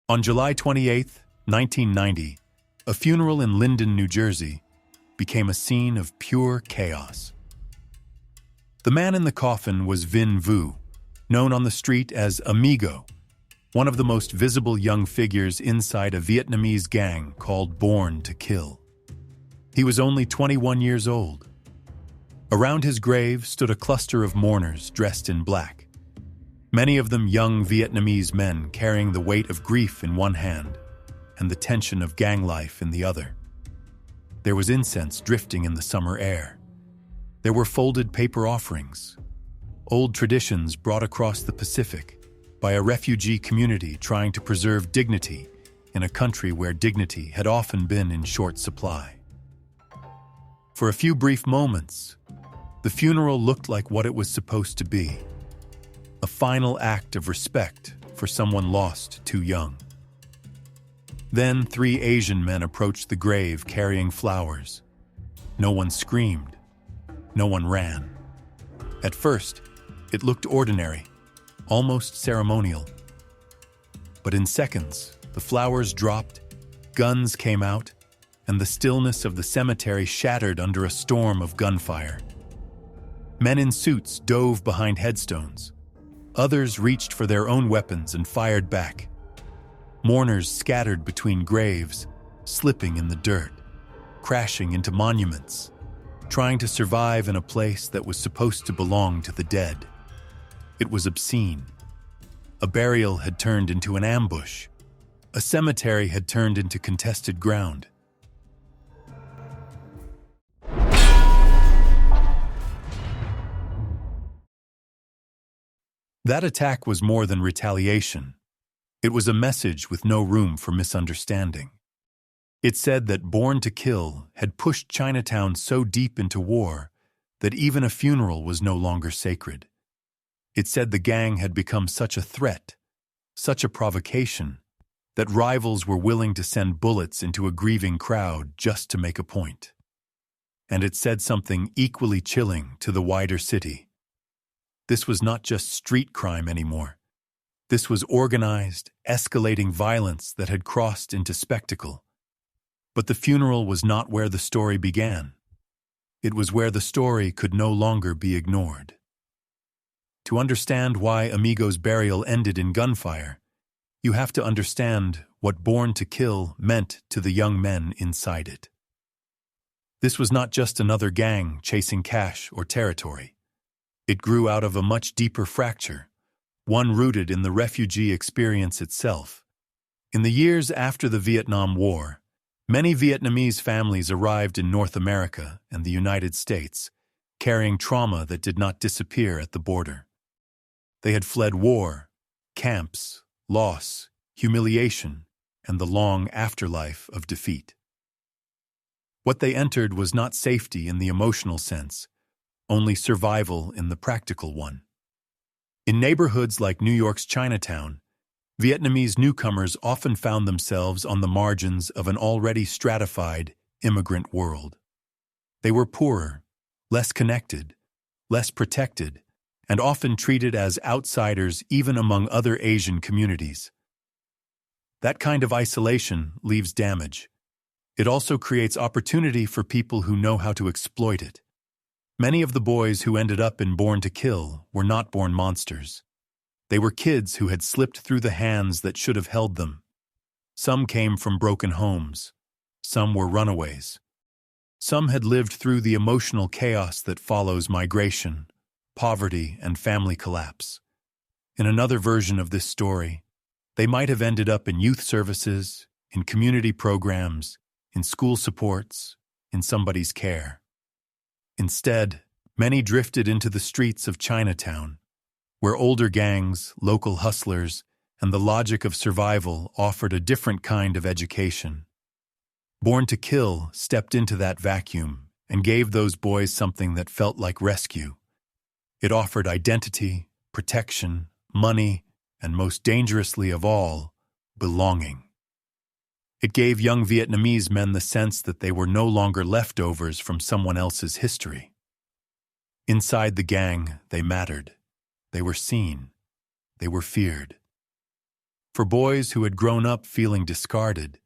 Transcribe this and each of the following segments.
On July 28, 1990, a funeral in Linden, New Jersey, became a scene of pure chaos. The man in the coffin was Vinh Vu, known on the street as Amigo, one of the most visible young figures inside a Vietnamese gang called Born to Kill. He was only 21 years old. Around his grave stood a cluster of mourners dressed in black, many of them young Vietnamese men carrying the weight of grief in one hand and the tension of gang life in the other. There was incense drifting in the summer air. There were folded paper offerings, old traditions brought across the Pacific by a refugee community trying to preserve dignity in a country where dignity had often been in short supply. For a few brief moments, the funeral looked like what it was supposed to be, a final act of respect for someone lost too young. Then 3 Asian men approached the grave carrying flowers. No one screamed. No one ran. At first, it looked ordinary, almost ceremonial. But in seconds, the flowers dropped, guns came out, and the stillness of the cemetery shattered under a storm of gunfire. Men in suits dove behind headstones. Others reached for their own weapons and fired back. Mourners scattered between graves, slipping in the dirt, crashing into monuments, trying to survive in a place that was supposed to belong to the dead. It was obscene. A burial had turned into an ambush. A cemetery had turned into contested ground. That attack was more than retaliation. It was a message with no room for misunderstanding. It said that Born to Kill had pushed Chinatown so deep into war that even a funeral was no longer sacred. It said the gang had become such a threat, such a provocation, that rivals were willing to send bullets into a grieving crowd just to make a point. And it said something equally chilling to the wider city. This was not just street crime anymore. This was organized, escalating violence that had crossed into spectacle. But the funeral was not where the story began. It was where the story could no longer be ignored. To understand why Amigo's burial ended in gunfire, you have to understand what Born to Kill meant to the young men inside it. This was not just another gang chasing cash or territory. It grew out of a much deeper fracture, one rooted in the refugee experience itself. In the years after the Vietnam War, many Vietnamese families arrived in North America and the United States, carrying trauma that did not disappear at the border. They had fled war, camps, loss, humiliation, and the long afterlife of defeat. What they entered was not safety in the emotional sense, only survival in the practical one. In neighborhoods like New York's Chinatown, Vietnamese newcomers often found themselves on the margins of an already stratified immigrant world. They were poorer, less connected, less protected, and often treated as outsiders even among other Asian communities. That kind of isolation leaves damage. It also creates opportunity for people who know how to exploit it. Many of the boys who ended up in Born to Kill were not born monsters. They were kids who had slipped through the hands that should have held them. Some came from broken homes. Some were runaways. Some had lived through the emotional chaos that follows migration, poverty, and family collapse. In another version of this story, they might have ended up in youth services, in community programs, in school supports, in somebody's care. Instead, many drifted into the streets of Chinatown, where older gangs, local hustlers, and the logic of survival offered a different kind of education. Born to Kill stepped into that vacuum and gave those boys something that felt like rescue. It offered identity, protection, money, and most dangerously of all, belonging. It gave young Vietnamese men the sense that they were no longer leftovers from someone else's history. Inside the gang, they mattered. They were seen. They were feared. For boys who had grown up feeling discarded,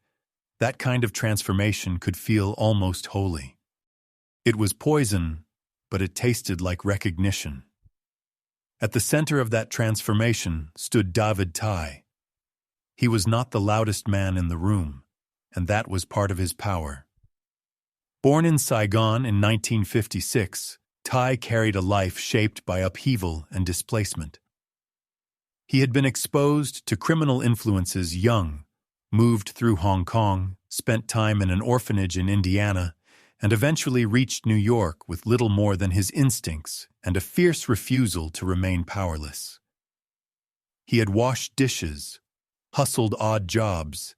that kind of transformation could feel almost holy. It was poison, but it tasted like recognition. At the center of that transformation stood David Tai. He was not the loudest man in the room, and that was part of his power. Born in Saigon in 1956, Tai carried a life shaped by upheaval and displacement. He had been exposed to criminal influences young, moved through Hong Kong, spent time in an orphanage in Indiana, and eventually reached New York with little more than his instincts and a fierce refusal to remain powerless. He had washed dishes, hustled odd jobs,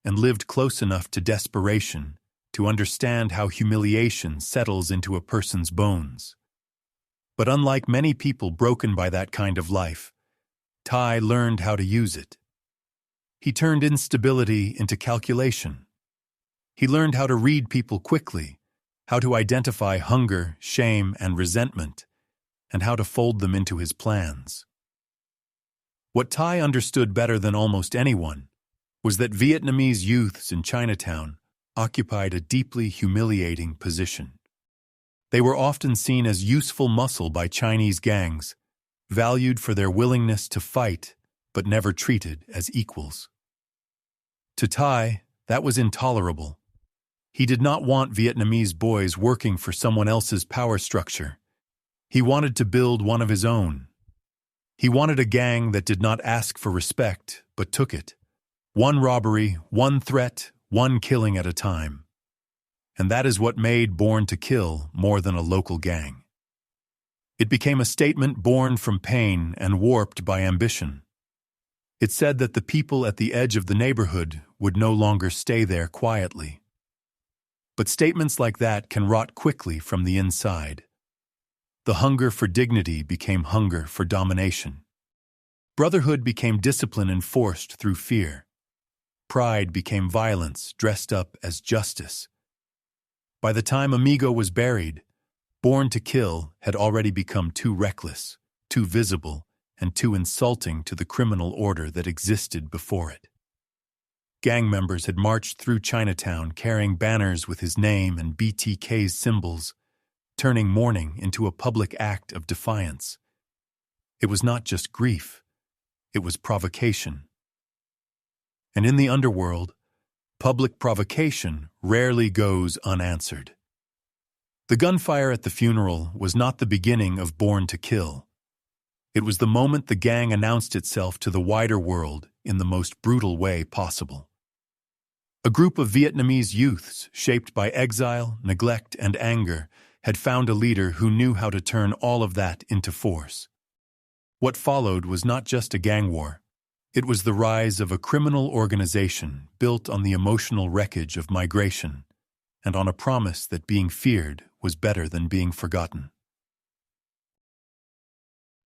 and lived close enough to desperation to understand how humiliation settles into a person's bones. But unlike many people broken by that kind of life, Tai learned how to use it. He turned instability into calculation. He learned how to read people quickly, how to identify hunger, shame, and resentment, and how to fold them into his plans. What Tai understood better than almost anyone was that Vietnamese youths in Chinatown occupied a deeply humiliating position. They were often seen as useful muscle by Chinese gangs, valued for their willingness to fight, but never treated as equals. To Tai, that was intolerable. He did not want Vietnamese boys working for someone else's power structure. He wanted to build one of his own. He wanted a gang that did not ask for respect, but took it. One robbery, one threat, one killing at a time. And that is what made Born to Kill more than a local gang. It became a statement born from pain and warped by ambition. It said that the people at the edge of the neighborhood would no longer stay there quietly. But statements like that can rot quickly from the inside. The hunger for dignity became hunger for domination. Brotherhood became discipline enforced through fear. Pride became violence dressed up as justice. By the time Amigo was buried, Born to Kill had already become too reckless, too visible, and too insulting to the criminal order that existed before it. Gang members had marched through Chinatown carrying banners with his name and BTK's symbols, turning mourning into a public act of defiance. It was not just grief, it was provocation. And in the underworld, public provocation rarely goes unanswered. The gunfire at the funeral was not the beginning of Born to Kill. It was the moment the gang announced itself to the wider world in the most brutal way possible. A group of Vietnamese youths, shaped by exile, neglect, and anger, had found a leader who knew how to turn all of that into force. What followed was not just a gang war. It was the rise of a criminal organization built on the emotional wreckage of migration and on a promise that being feared was better than being forgotten.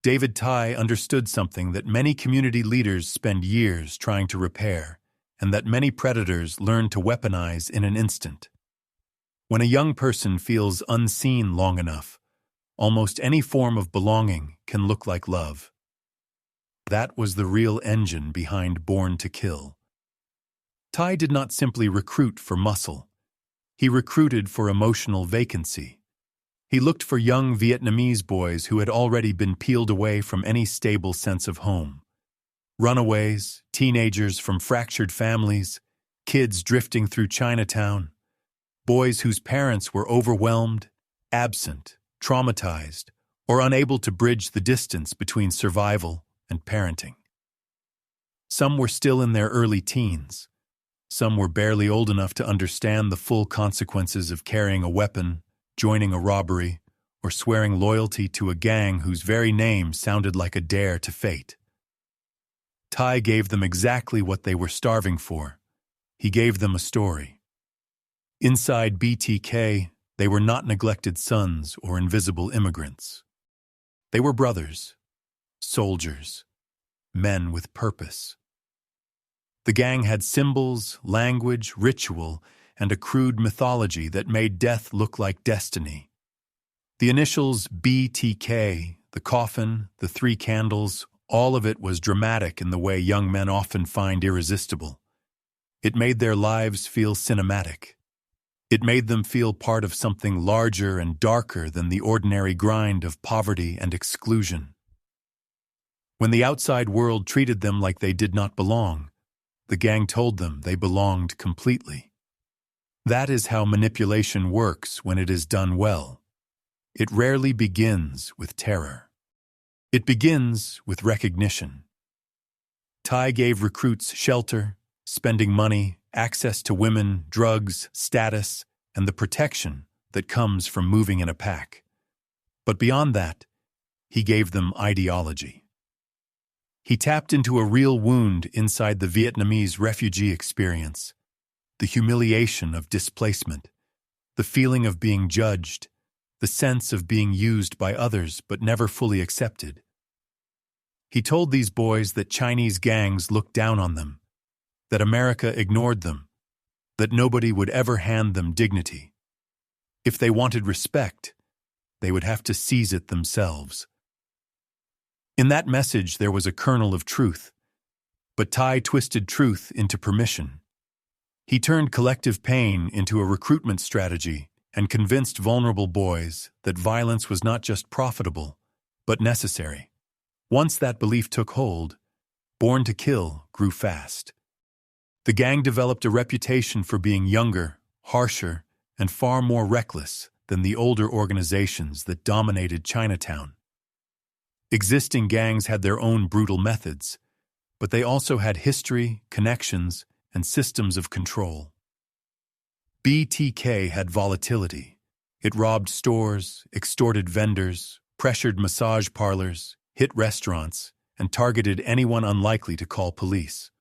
David Tai understood something that many community leaders spend years trying to repair, and that many predators learn to weaponize in an instant. When a young person feels unseen long enough, almost any form of belonging can look like love. That was the real engine behind Born to Kill. Tai did not simply recruit for muscle. He recruited for emotional vacancy. He looked for young Vietnamese boys who had already been peeled away from any stable sense of home. Runaways, teenagers from fractured families, kids drifting through Chinatown, boys whose parents were overwhelmed, absent, traumatized, or unable to bridge the distance between survival and parenting. Some were still in their early teens. Some were barely old enough to understand the full consequences of carrying a weapon, joining a robbery, or swearing loyalty to a gang whose very name sounded like a dare to fate. Tai gave them exactly what they were starving for. He gave them a story. Inside BTK, they were not neglected sons or invisible immigrants. They were brothers, soldiers, men with purpose. The gang had symbols, language, ritual, and a crude mythology that made death look like destiny. The initials BTK, the coffin, the 3 candles, All of it was dramatic in the way young men often find irresistible. It made their lives feel cinematic. It made them feel part of something larger and darker than the ordinary grind of poverty and exclusion. When the outside world treated them like they did not belong, the gang told them they belonged completely. That is how manipulation works when it is done well. It rarely begins with terror. It begins with recognition. Thai gave recruits shelter, spending money, access to women, drugs, status, and the protection that comes from moving in a pack. But beyond that, he gave them ideology. He tapped into a real wound inside the Vietnamese refugee experience, the humiliation of displacement, the feeling of being judged, the sense of being used by others but never fully accepted. He told these boys that Chinese gangs looked down on them, that America ignored them, that nobody would ever hand them dignity. If they wanted respect, they would have to seize it themselves. In that message there was a kernel of truth, but Thai twisted truth into permission. He turned collective pain into a recruitment strategy and convinced vulnerable boys that violence was not just profitable, but necessary. Once that belief took hold, Born to Kill grew fast. The gang developed a reputation for being younger, harsher, and far more reckless than the older organizations that dominated Chinatown. Existing gangs had their own brutal methods, but they also had history, connections, and systems of control. BTK had volatility. It robbed stores, extorted vendors, pressured massage parlors, hit restaurants, and targeted anyone unlikely to call police.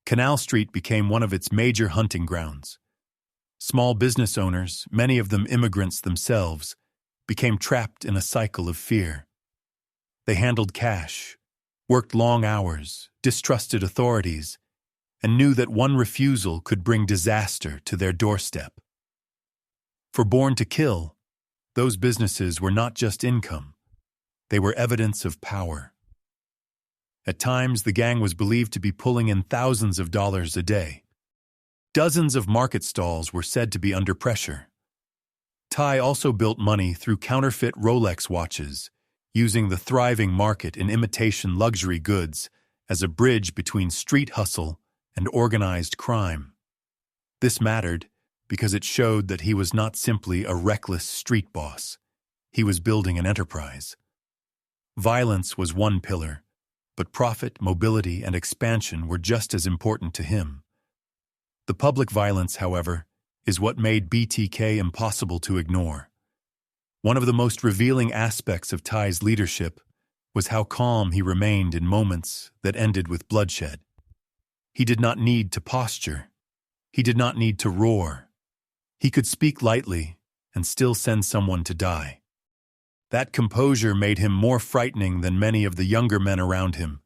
Canal Street became one of its major hunting grounds. Small business owners, many of them immigrants themselves, became trapped in a cycle of fear. They handled cash, worked long hours, distrusted authorities, and knew that one refusal could bring disaster to their doorstep. For Born to Kill, those businesses were not just income. They were evidence of power. At times, the gang was believed to be pulling in thousands of dollars a day. Dozens of market stalls were said to be under pressure. Thai also built money through counterfeit Rolex watches, using the thriving market in imitation luxury goods as a bridge between street hustle and organized crime. This mattered because it showed that he was not simply a reckless street boss. He was building an enterprise. Violence was one pillar, but profit, mobility, and expansion were just as important to him. The public violence, however, is what made BTK impossible to ignore. One of the most revealing aspects of Thai's leadership was how calm he remained in moments that ended with bloodshed. He did not need to posture. He did not need to roar. He could speak lightly and still send someone to die. That composure made him more frightening than many of the younger men around him,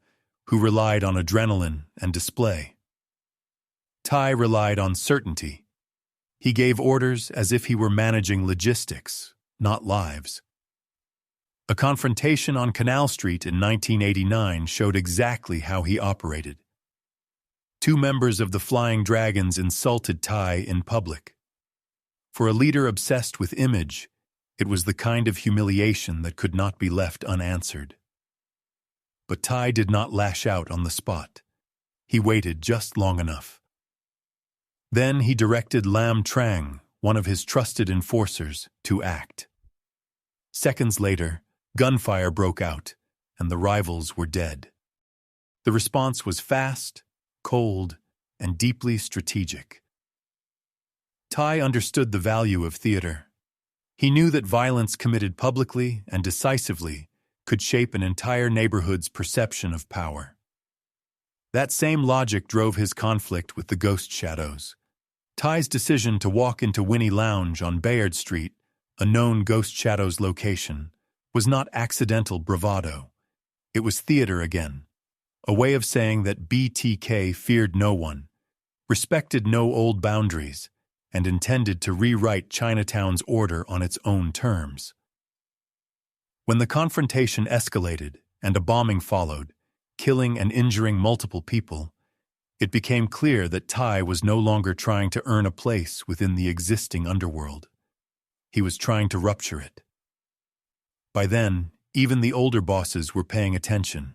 who relied on adrenaline and display. Thai relied on certainty. He gave orders as if he were managing logistics, not lives. A confrontation on Canal Street in 1989 showed exactly how he operated. Two members of the Flying Dragons insulted Thai in public. For a leader obsessed with image, it was the kind of humiliation that could not be left unanswered. But Thai did not lash out on the spot. He waited just long enough. Then he directed Lam Trang, one of his trusted enforcers, to act. Seconds later, gunfire broke out, and the rivals were dead. The response was fast, cold, and deeply strategic. Thai understood the value of theater. He knew that violence committed publicly and decisively could shape an entire neighborhood's perception of power. That same logic drove his conflict with the Ghost Shadows. Thai's decision to walk into Winnie Lounge on Bayard Street, a known Ghost Shadows location, was not accidental bravado. It was theater again, a way of saying that BTK feared no one, respected no old boundaries, and intended to rewrite Chinatown's order on its own terms. When the confrontation escalated and a bombing followed, killing and injuring multiple people, it became clear that Tai was no longer trying to earn a place within the existing underworld. He was trying to rupture it. By then, even the older bosses were paying attention.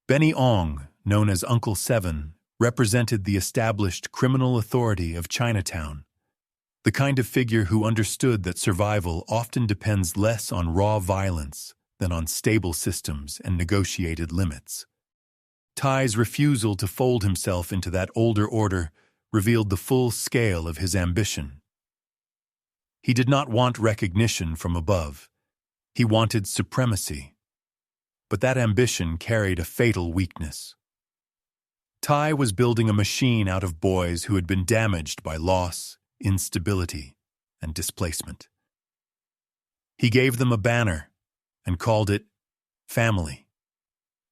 Benny Ong, known as Uncle Seven, represented the established criminal authority of Chinatown, the kind of figure who understood that survival often depends less on raw violence than on stable systems and negotiated limits. Tai's refusal to fold himself into that older order revealed the full scale of his ambition. He did not want recognition from above. He wanted supremacy. But that ambition carried a fatal weakness. Tai was building a machine out of boys who had been damaged by loss, instability, and displacement. He gave them a banner and called it family.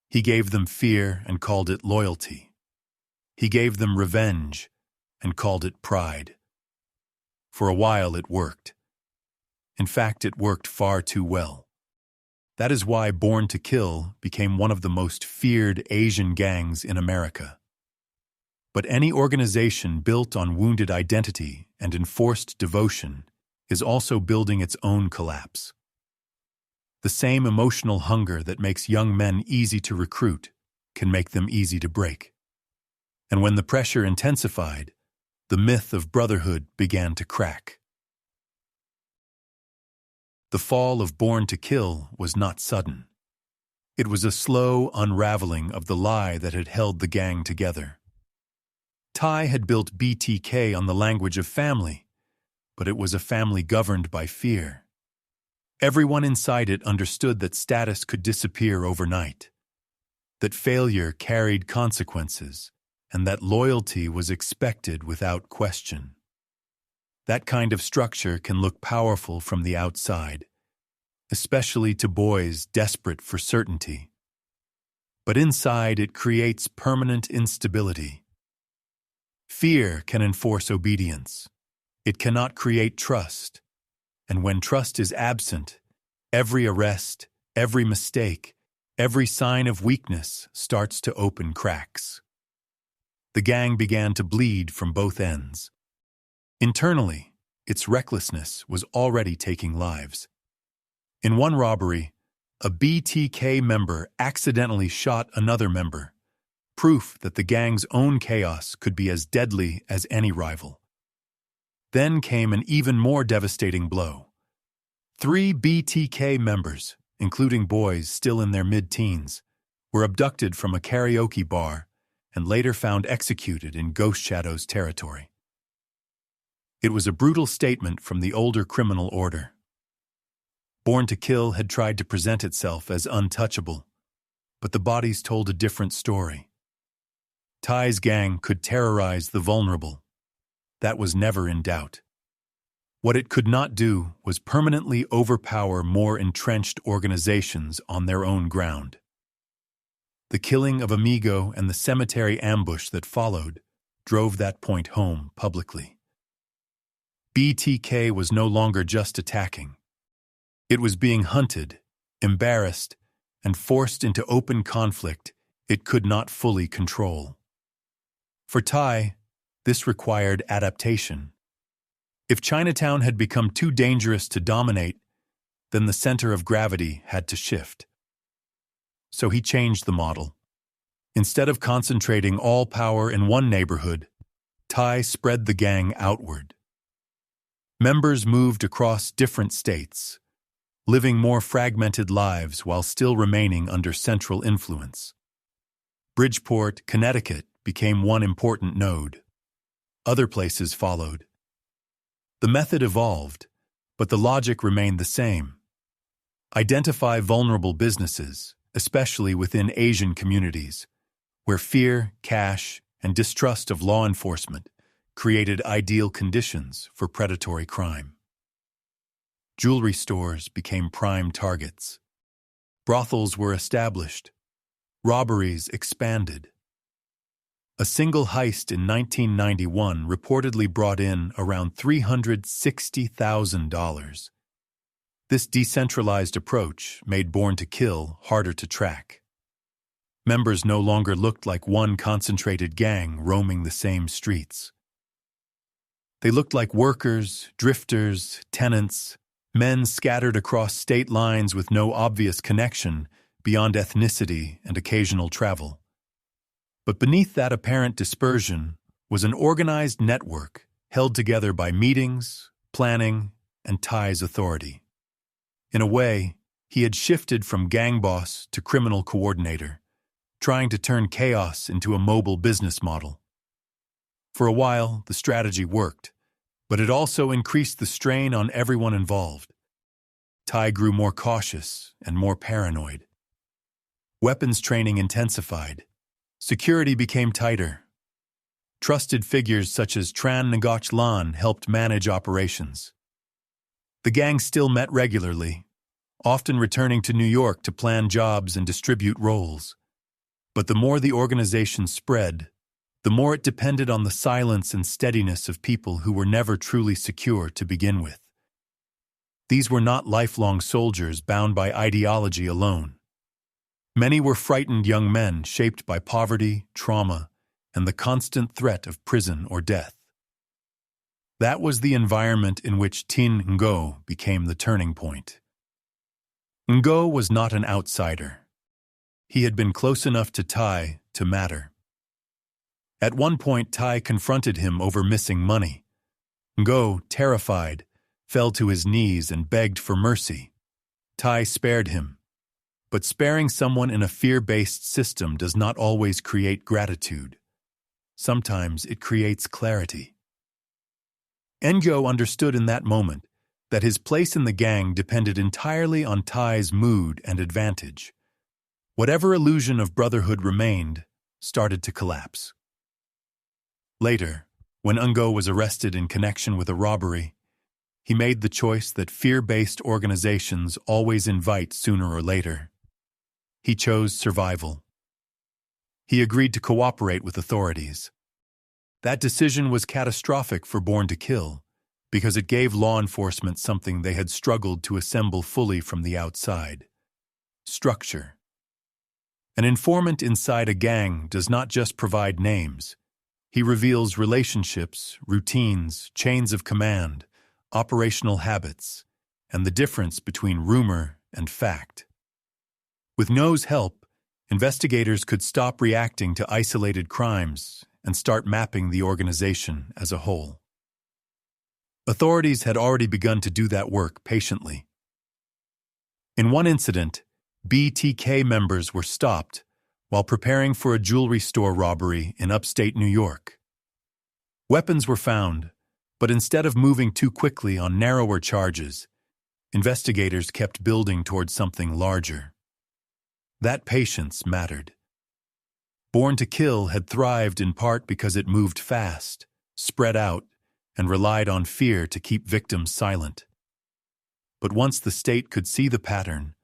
He gave them fear and called it loyalty. He gave them revenge and called it pride. For a while it worked. In fact, it worked far too well. That is why Born to Kill became one of the most feared Asian gangs in America. But any organization built on wounded identity and enforced devotion is also building its own collapse. The same emotional hunger that makes young men easy to recruit can make them easy to break. And when the pressure intensified, the myth of brotherhood began to crack. The fall of Born to Kill was not sudden. It was a slow unraveling of the lie that had held the gang together. Tai had built BTK on the language of family, but it was a family governed by fear. Everyone inside it understood that status could disappear overnight, that failure carried consequences, and that loyalty was expected without question. That kind of structure can look powerful from the outside, especially to boys desperate for certainty. But inside it creates permanent instability. Fear can enforce obedience. It cannot create trust. And when trust is absent, every arrest, every mistake, every sign of weakness starts to open cracks. The gang began to bleed from both ends. Internally, its recklessness was already taking lives. In one robbery, a BTK member accidentally shot another member, proof that the gang's own chaos could be as deadly as any rival. Then came an even more devastating blow. 3 BTK members, including boys still in their mid-teens, were abducted from a karaoke bar and later found executed in Ghost Shadow's territory. It was a brutal statement from the older criminal order. Born to Kill had tried to present itself as untouchable, but the bodies told a different story. Tai's gang could terrorize the vulnerable. That was never in doubt. What it could not do was permanently overpower more entrenched organizations on their own ground. The killing of Amigo and the cemetery ambush that followed drove that point home publicly. BTK was no longer just attacking. It was being hunted, embarrassed, and forced into open conflict it could not fully control. For Tai, this required adaptation. If Chinatown had become too dangerous to dominate, then the center of gravity had to shift. So he changed the model. Instead of concentrating all power in one neighborhood, Tai spread the gang outward. Members moved across different states, living more fragmented lives while still remaining under central influence. Bridgeport, Connecticut, became one important node. Other places followed. The method evolved, but the logic remained the same. Identify vulnerable businesses, especially within Asian communities, where fear, cash, and distrust of law enforcement created ideal conditions for predatory crime. Jewelry stores became prime targets. Brothels were established. Robberies expanded. A single heist in 1991 reportedly brought in around $360,000. This decentralized approach made Born to Kill harder to track. Members no longer looked like one concentrated gang roaming the same streets. They looked like workers, drifters, tenants, men scattered across state lines with no obvious connection beyond ethnicity and occasional travel. But beneath that apparent dispersion was an organized network held together by meetings, planning, and Ty's authority. In a way, he had shifted from gang boss to criminal coordinator, trying to turn chaos into a mobile business model. For a while, the strategy worked, but it also increased the strain on everyone involved. Ty grew more cautious and more paranoid. Weapons training intensified. Security became tighter. Trusted figures such as Tran Ngoc Lan helped manage operations. The gang still met regularly, often returning to New York to plan jobs and distribute roles. But the more the organization spread, the more it depended on the silence and steadiness of people who were never truly secure to begin with. These were not lifelong soldiers bound by ideology alone. Many were frightened young men shaped by poverty, trauma, and the constant threat of prison or death. That was the environment in which Tin Ngo became the turning point. Ngo was not an outsider. He had been close enough to Ty to matter. At one point, Ty confronted him over missing money. Ngo, terrified, fell to his knees and begged for mercy. Ty spared him. But sparing someone in a fear-based system does not always create gratitude. Sometimes it creates clarity. Ngo understood in that moment that his place in the gang depended entirely on Ty's mood and advantage. Whatever illusion of brotherhood remained started to collapse. Later, when Ngo was arrested in connection with a robbery, he made the choice that fear-based organizations always invite sooner or later. He chose survival. He agreed to cooperate with authorities. That decision was catastrophic for Born to Kill because it gave law enforcement something they had struggled to assemble fully from the outside: structure. An informant inside a gang does not just provide names. He reveals relationships, routines, chains of command, operational habits, and the difference between rumor and fact. With Ngo's help, investigators could stop reacting to isolated crimes and start mapping the organization as a whole. Authorities had already begun to do that work patiently. In one incident, BTK members were stopped while preparing for a jewelry store robbery in upstate New York. Weapons were found, but instead of moving too quickly on narrower charges, investigators kept building towards something larger. That patience mattered. Born to Kill had thrived in part because it moved fast, spread out, and relied on fear to keep victims silent. But once the state could see the pattern,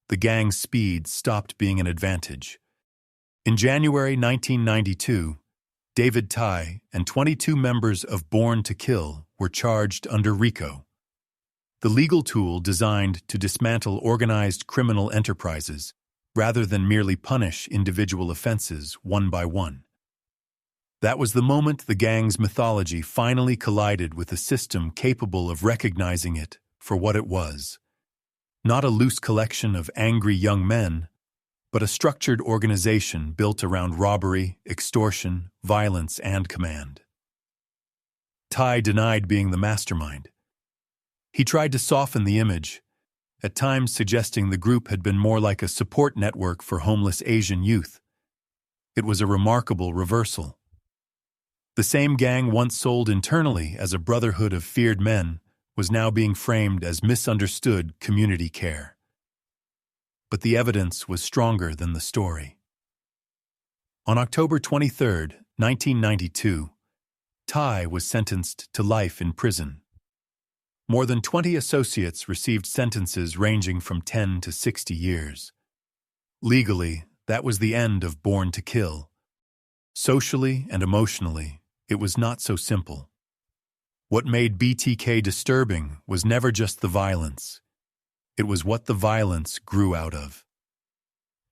the gang's speed stopped being an advantage. In January 1992, David Ty and 22 members of Born to Kill were charged under RICO, the legal tool designed to dismantle organized criminal enterprises rather than merely punish individual offenses one by one. That was the moment the gang's mythology finally collided with a system capable of recognizing it for what it was: not a loose collection of angry young men, but a structured organization built around robbery, extortion, violence, and command. Ty denied being the mastermind. He tried to soften the image, at times suggesting the group had been more like a support network for homeless Asian youth. It was a remarkable reversal. The same gang once sold internally as a brotherhood of feared men was now being framed as misunderstood community care. But the evidence was stronger than the story. On October 23, 1992, Ty was sentenced to life in prison. More than 20 associates received sentences ranging from 10 to 60 years. Legally, that was the end of Born to Kill. Socially and emotionally, it was not so simple. What made BTK disturbing was never just the violence. It was what the violence grew out of.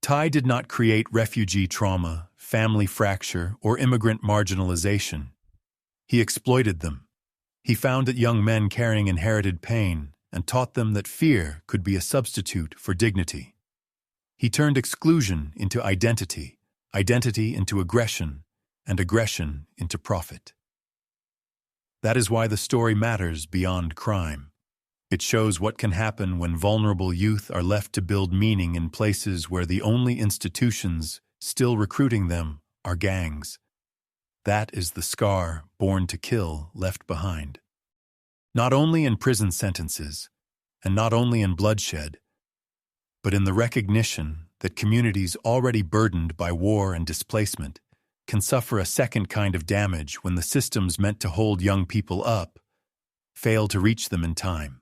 Thai did not create refugee trauma, family fracture, or immigrant marginalization. He exploited them. He found that young men carrying inherited pain and taught them that fear could be a substitute for dignity. He turned exclusion into identity, identity into aggression, and aggression into profit. That is why the story matters beyond crime. It shows what can happen when vulnerable youth are left to build meaning in places where the only institutions still recruiting them are gangs. That is the scar born to kill left behind. Not only in prison sentences, and not only in bloodshed, but in the recognition that communities already burdened by war and displacement can suffer a second kind of damage when the systems meant to hold young people up fail to reach them in time.